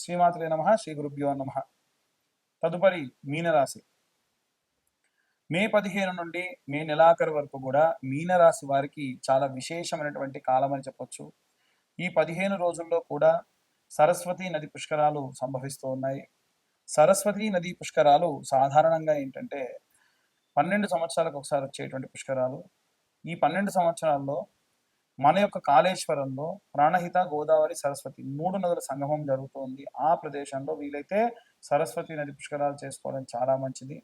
శ్రీమాత్రే నమః. శ్రీ గురుభ్యో నమః. తదుపరి మీనరాశి. మే 15 నుండి మే నెలాఖరు వరకు కూడా మీనరాశి వారికి చాలా విశేషమైనటువంటి కాలం అని చెప్పొచ్చు. ఈ 15 రోజుల్లో కూడా సరస్వతీ నది పుష్కరాలు సంభవిస్తూ ఉన్నాయి. సరస్వతీ నది పుష్కరాలు సాధారణంగా ఏంటంటే 12 సంవత్సరాలకు ఒకసారి వచ్చేటువంటి పుష్కరాలు. ఈ 12 సంవత్సరాల్లో మన యొక్క కాళేశ్వరంలో ప్రాణహిత, గోదావరి, సరస్వతి 3 నదుల సంగమం జరుగుతోంది. ఆ ప్రదేశంలో వీలైతే సరస్వతి నది పుష్కరాలు చేసుకోవడం చాలా మంచిది.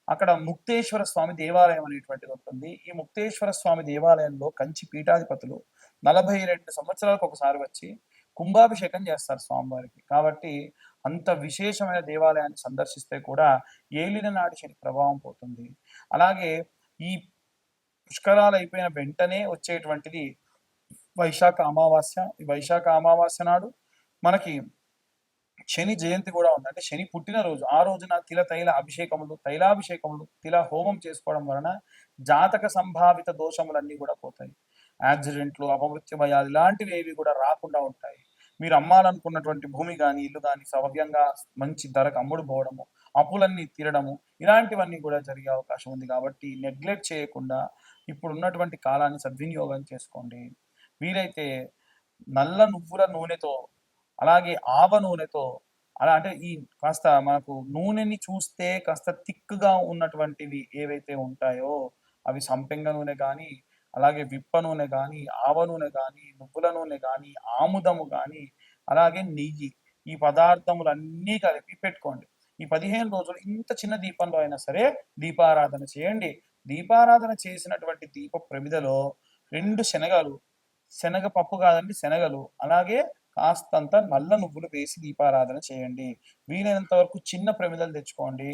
అక్కడ ముక్తేశ్వర స్వామి దేవాలయం అనేటువంటిది ఉంటుంది. ఈ ముక్తేశ్వర స్వామి దేవాలయంలో కంచి పీఠాధిపతులు 42 సంవత్సరాలకు ఒకసారి వచ్చి కుంభాభిషేకం చేస్తారు స్వామివారికి. కాబట్టి అంత విశేషమైన దేవాలయాన్ని సందర్శిస్తే కూడా ఏలిన నాటి శని ప్రభావం పోతుంది. అలాగే ఈ పుష్కరాలు అయిపోయిన వెంటనే వచ్చేటువంటిది వైశాఖ అమావాస్య. ఈ వైశాఖ అమావాస్య నాడు మనకి శని జయంతి కూడా ఉంది. అంటే శని పుట్టినరోజు. ఆ రోజున తైలాభిషేకములు, తిల హోమం చేసుకోవడం వలన జాతక సంభావిత దోషములన్నీ కూడా పోతాయి. యాక్సిడెంట్లు, అపమృత్యు భయాలు ఇలాంటివి ఏవి కూడా రాకుండా ఉంటాయి. మీరు అమ్మాలనుకున్నటువంటి భూమి కానీ, ఇల్లు కానీ సవ్యంగా మంచి ధరకు అమ్ముడు పోవడము, అప్పులన్నీ తీరడము ఇలాంటివన్నీ కూడా జరిగే అవకాశం ఉంది. కాబట్టి నెగ్లెక్ట్ చేయకుండా ఇప్పుడున్నటువంటి కాలాన్ని సద్వినియోగం చేసుకోండి. వీలైతే నల్ల నువ్వుల నూనెతో, అలాగే ఆవ నూనెతో, అలా అంటే ఈ కాస్త మనకు నూనెని చూస్తే కాస్త థిక్‌గా ఉన్నటువంటివి ఏవైతే ఉంటాయో అవి సంపెంగ నూనె గానీ, అలాగే విప్ప నూనె గానీ, ఆవ నూనె గానీ, నువ్వుల నూనె గానీ, ఆముదము గానీ, అలాగే నెయ్యి, ఈ పదార్థములన్నీ కలిపి పెట్టుకోండి. ఈ 15 రోజులు ఇంత చిన్న దీపంలో అయినా సరే దీపారాధన చేయండి. దీపారాధన చేసినటువంటి దీప ప్రమిదలో 2 శనగలు, శనగపప్పు కాదండి శనగలు, అలాగే కాస్తంత నల్ల నువ్వులు వేసి దీపారాధన చేయండి. వీలైనంత వరకు చిన్న ప్రమిదలు తెచ్చుకోండి.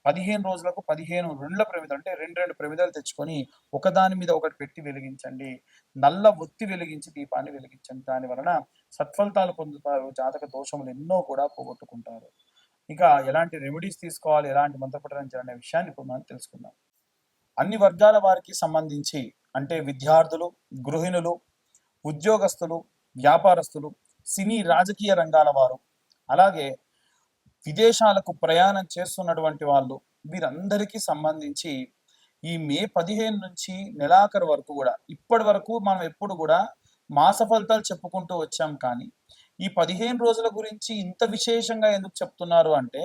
15 రోజులకు 15 రెండ్ల ప్రమిదలు, అంటే 2 ప్రమిదలు తెచ్చుకొని ఒకదాని మీద ఒకటి పెట్టి వెలిగించండి. నల్ల ఒత్తి వెలిగించి దీపాన్ని వెలిగించండి. దాని వలన సత్ఫలితాలు పొందుతారు. జాతక దోషములు ఎన్నో కూడా పోగొట్టుకుంటారు. ఇక ఎలాంటి రెమెడీస్ తీసుకోవాలి, ఎలాంటి మంత్రపఠనం చేయాలనే విషయాన్ని ఇప్పుడు మనం తెలుసుకుందాం. అన్ని వర్గాల వారికి సంబంధించి, అంటే విద్యార్థులు, గృహిణులు, ఉద్యోగస్తులు, వ్యాపారస్తులు, సినీ రాజకీయ రంగాల వారు, అలాగే విదేశాలకు ప్రయాణం చేస్తున్నటువంటి వాళ్ళు, వీరందరికీ సంబంధించి ఈ మే 15 నుంచి నెలాఖరు వరకు కూడా, ఇప్పటి వరకు మనం ఎప్పుడు కూడా మాస ఫలితాలు చెప్పుకుంటూ వచ్చాం. కానీ ఈ 15 రోజుల గురించి ఇంత విశేషంగా ఎందుకు చెప్తున్నారు అంటే,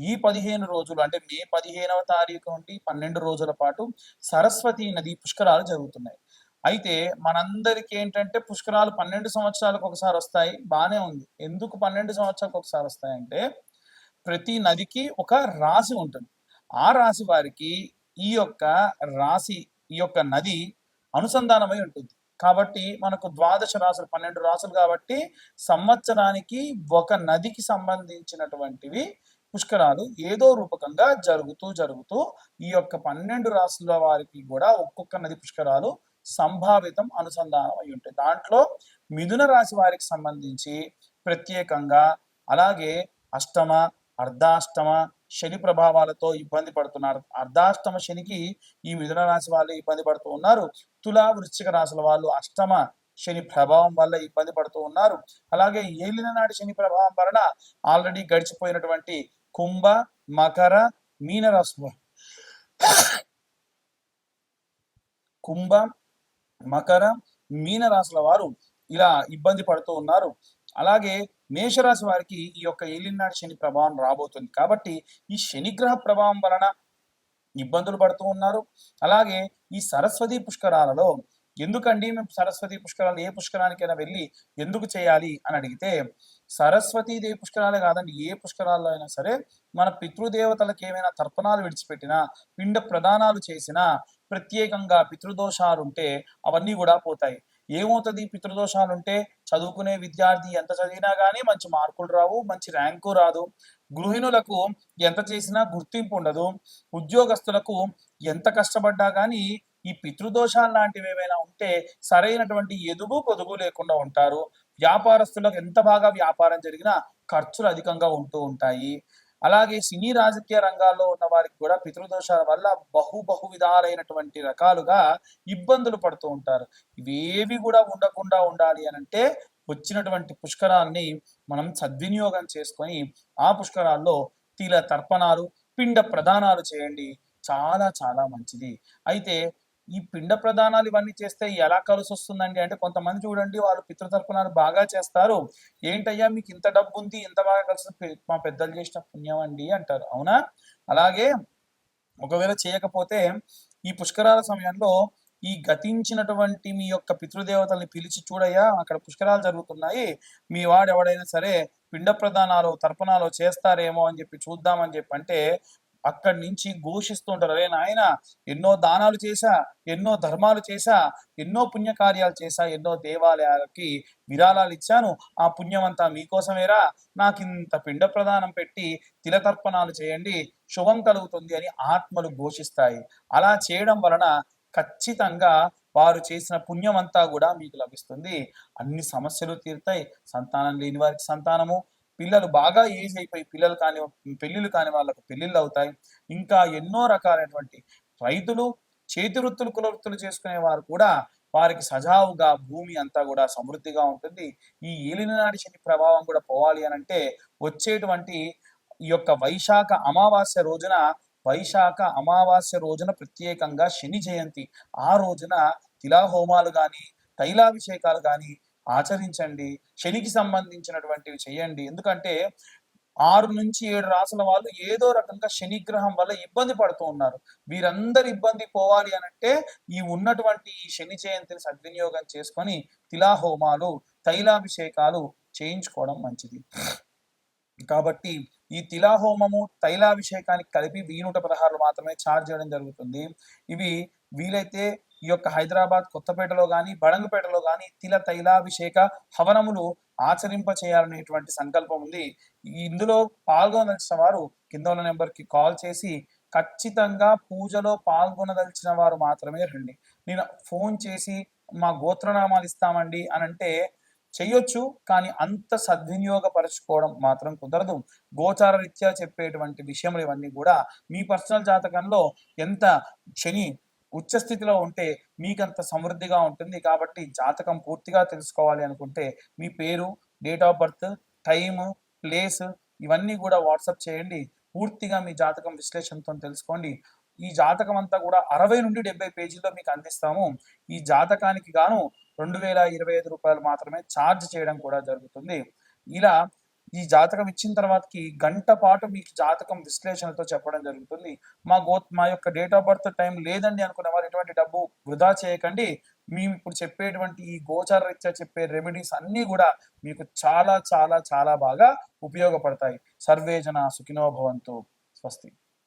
ఈ 15 రోజులు అంటే మే 15వ తారీఖు నుండి 12 రోజుల పాటు సరస్వతి నది పుష్కరాలు జరుగుతున్నాయి. అయితే మనందరికీ ఏంటంటే పుష్కరాలు 12 సంవత్సరాలకు ఒకసారి వస్తాయి. బానే ఉంది. ఎందుకు 12 సంవత్సరాలకు ఒకసారి వస్తాయంటే, ప్రతి నదికి ఒక రాశి ఉంటుంది. ఆ రాశి వారికి ఈ యొక్క రాశి, ఈ యొక్క నది అనుసంధానమై ఉంటుంది. కాబట్టి మనకు 12 రాసులు, 12 రాసులు కాబట్టి సంవత్సరానికి ఒక నదికి సంబంధించినటువంటివి పుష్కరాలు ఏదో రూపకంగా జరుగుతూ ఈ యొక్క 12 రాసుల వారికి కూడా ఒక్కొక్క నది పుష్కరాలు సంభావితం, అనుసంధానం అయి ఉంటాయి. దాంట్లో మిథున రాశి వారికి సంబంధించి ప్రత్యేకంగా, అలాగే అష్టమ, అర్ధాష్టమ శని ప్రభావాలతో ఇబ్బంది పడుతున్నారు. అర్ధాష్టమ శనికి ఈ మిథున రాశి వాళ్ళు ఇబ్బంది పడుతూ ఉన్నారు. తులా, వృశ్చిక రాశుల వాళ్ళు అష్టమ శని ప్రభావం వల్ల ఇబ్బంది పడుతూ ఉన్నారు. అలాగే ఏలిన నాటి శని ప్రభావం వలన ఆల్రెడీ గడిచిపోయినటువంటి కుంభ, మకర, మీన రాశుల కుంభ, మకర, మీన రాశుల వారు ఇలా ఇబ్బంది పడుతూ ఉన్నారు. అలాగే మేషరాశి వారికి ఈ యొక్క ఏలినాటి శని ప్రభావం రాబోతుంది. కాబట్టి ఈ శనిగ్రహ ప్రభావం వలన ఇబ్బందులు పడుతూ ఉన్నారు. అలాగే ఈ సరస్వతి పుష్కరాలలో ఎందుకండి మేము సరస్వతి పుష్కరాలు ఏ పుష్కరానికైనా వెళ్ళి ఎందుకు చేయాలి అని అడిగితే, సరస్వతీదేవి పుష్కరాలే కాదండి, ఏ పుష్కరాల్లో అయినా సరే మన పితృదేవతలకు ఏమైనా తర్పణాలు విడిచిపెట్టినా, పిండ ప్రదానాలు చేసినా, ప్రత్యేకంగా పితృదోషాలుంటే అవన్నీ కూడా పోతాయి. ఏమవుతుంది పితృదోషాలుంటే? చదువుకునే విద్యార్థి ఎంత చదివినా కానీ మంచి మార్కులు రావు, మంచి ర్యాంకు రాదు. గృహిణులకు ఎంత చేసినా గుర్తింపు ఉండదు. ఉద్యోగస్తులకు ఎంత కష్టపడ్డా కానీ ఈ పితృదోషాలు లాంటివి ఏమైనా ఉంటే సరైనటువంటి ఎదుగు పొదుగు లేకుండా ఉంటారు. వ్యాపారస్తులకు ఎంత బాగా వ్యాపారం జరిగినా ఖర్చులు అధికంగా ఉంటూ ఉంటాయి. అలాగే సినీ రాజకీయ రంగాల్లో ఉన్న వారికి కూడా పితృదోషాల వల్ల బహు విధాలైనటువంటి రకాలుగా ఇబ్బందులు పడుతూ ఉంటారు. ఇవేవి కూడా ఉండకుండా ఉండాలి అని అంటే వచ్చినటువంటి పుష్కరాల్ని మనం సద్వినియోగం చేసుకొని ఆ పుష్కరాల్లో తిల తర్పణాలు, పిండ ప్రదానాలు చేయండి. చాలా చాలా మంచిది. అయితే ఈ పిండ ప్రదానాలు ఇవన్నీ చేస్తే ఎలా కలిసొస్తుందండి అంటే, కొంతమంది చూడండి వాళ్ళు పితృతర్పణాలు బాగా చేస్తారు. "ఏంటయ్యా మీకు ఇంత డబ్బుంది, ఇంత బాగా కలిసి మా పెద్దలు చేసిన పుణ్యం అండి" అంటారు. అవునా? అలాగే ఒకవేళ చేయకపోతే ఈ పుష్కరాల సమయంలో ఈ గతించినటువంటి మీ యొక్క పితృదేవతల్ని పిలిచి, "చూడయ్యా అక్కడ పుష్కరాలు జరుగుతున్నాయి. మీ వాడెవడైనా సరే పిండ ప్రదానాలు, తర్పణాలు చేస్తారేమో అని చెప్పి చూద్దామని" చెప్పంటే అక్కడి నుంచి ఘోషిస్తూ ఉంటారు. "అరే నాయనా! ఎన్నో దానాలు చేశా, ఎన్నో ధర్మాలు చేశా, ఎన్నో పుణ్యకార్యాలు చేశా, ఎన్నో దేవాలయాలకి విరాళాలిచ్చాను. ఆ పుణ్యమంతా మీకోసమేరా! నాకింత పిండ ప్రదానం పెట్టి తిలతర్పణాలు చేయండి. శుభం కలుగుతుంది" అని ఆత్మలు ఘోషిస్తాయి. అలా చేయడం వలన ఖచ్చితంగా వారు చేసిన పుణ్యమంతా గూడా మీకు లభిస్తుంది. అన్ని సమస్యలు తీరుతాయి. సంతానం లేని వారికి సంతానము, పిల్లలు బాగా ఏజ్ అయిపోయి పెళ్ళిళ్ళు కాని వాళ్ళకు పెళ్ళిళ్ళవుతాయి. ఇంకా ఎన్నో రకాలైనటువంటి రైతులు, చేతి వృత్తులు, కుల వృత్తులు చేసుకునే వారు కూడా వారికి సజావుగా భూమి అంతా గూడా సమృద్ధిగా ఉంటుంది. ఈ ఏలినాటి శని ప్రభావం కూడా పోవాలి అనంటే వచ్చేటువంటి ఈ యొక్క వైశాఖ అమావాస్య రోజున ప్రత్యేకంగా శని జయంతి. ఆ రోజున తిలాహోమాలు గాని, తైలాభిషేకాలు గాని ఆచరించండి. శనికి సంబంధించినటువంటివి చేయండి. ఎందుకంటే 6-7 రాసుల వాళ్ళు ఏదో రకంగా శనిగ్రహం వల్ల ఇబ్బంది పడుతూ ఉన్నారు. వీరందరి ఇబ్బంది పోవాలి అనంటే ఈ ఉన్నటువంటి ఈ శని జయంతిని సద్వినియోగం చేసుకొని తిలాహోమాలు, తైలాభిషేకాలు చేయించుకోవడం మంచిది. కాబట్టి ఈ తిలాహోమము, తైలాభిషేకానికి కలిపి 1116 మాత్రమే ఛార్జ్ చేయడం జరుగుతుంది. ఇవి వీలైతే ఈ యొక్క హైదరాబాద్, కొత్తపేటలో గాని, బడంగపేటలో గాని తైలాభిషేక హవనములు ఆచరింప చేయాలనేటువంటి సంకల్పం ఉంది. ఇందులో పాల్గొనదలిచిన వారు కింద ఉన్న నెంబర్‌కి కాల్ చేసి ఖచ్చితంగా పూజలో పాల్గొనదలిచిన వారు మాత్రమే రండి. నేను ఫోన్ చేసి మా గోత్రనామాలు ఇస్తామండి అనంటే చెయ్యొచ్చు. కానీ అంత సద్వినియోగపరచుకోవడం మాత్రం కుదరదు. గోచార రీత్యా చెప్పేటువంటి విషయములు ఇవన్నీ గూడా మీ పర్సనల్ జాతకంలో ఎంత శని ఉచ్చ స్థితిలో ఉంటే మీకంత సమృద్ధిగా ఉంటుంది. కాబట్టి జాతకం పూర్తిగా తెలుసుకోవాలి అనుకుంటే మీ పేరు, date of birth, time, place ఇవన్నీ గూడా వాట్సాప్ చేయండి. పూర్తిగా మీ జాతకం విశ్లేషణతోని తెలుసుకోండి. ఈ జాతకం అంతా గూడా 60-70 పేజీల్లో మీకు అందిస్తాము. ఈ జాతకానికి గాను రూ. 2025 మాత్రమే ఛార్జ్ చేయడం కూడా జరుగుతుంది. ఇలా ఈ జాతకం ఇచ్చిన తర్వాతకి గంట పాటు మీకు జాతకం విశ్లేషణతో చెప్పడం జరుగుతుంది. మా యొక్క డేట్ ఆఫ్ బర్త్ టైం లేదండి అనుకున్న వారు ఎటువంటి డబ్బు వృధా చేయకండి. మేము ఇప్పుడు చెప్పేటువంటి ఈ గోచార రీత్యా చెప్పే రెమెడీస్ అన్నీ గూడా మీకు చాలా చాలా చాలా బాగా ఉపయోగపడతాయి. సర్వే జన సుఖినో భవంతు. స్వస్తి.